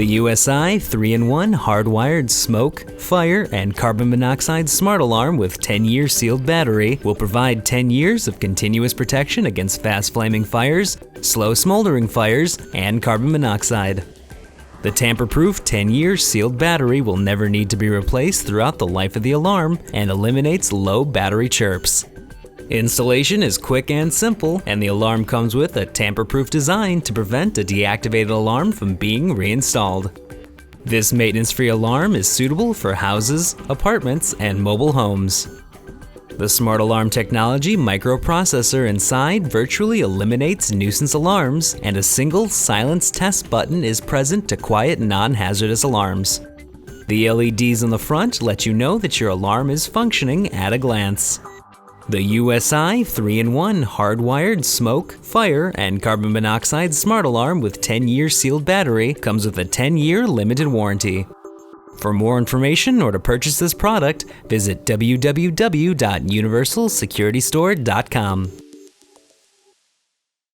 The USI 3-in-1 Hardwired Smoke, Fire, and Carbon Monoxide Smart Alarm with 10-year sealed battery will provide 10 years of continuous protection against fast-flaming fires, slow smoldering fires, and carbon monoxide. The tamper-proof 10-year sealed battery will never need to be replaced throughout the life of the alarm and eliminates low battery chirps. Installation is quick and simple, and the alarm comes with a tamper-proof design to prevent a deactivated alarm from being reinstalled. This maintenance-free alarm is suitable for houses, apartments, and mobile homes. The smart alarm technology microprocessor inside virtually eliminates nuisance alarms, and a single silence test button is present to quiet non-hazardous alarms. The LEDs on the front let you know that your alarm is functioning at a glance. The USI 3-in-1 Hardwired Smoke, Fire, and Carbon Monoxide Smart Alarm with 10-year sealed battery comes with a 10-year limited warranty. For more information or to purchase this product, visit www.universalsecuritystore.com.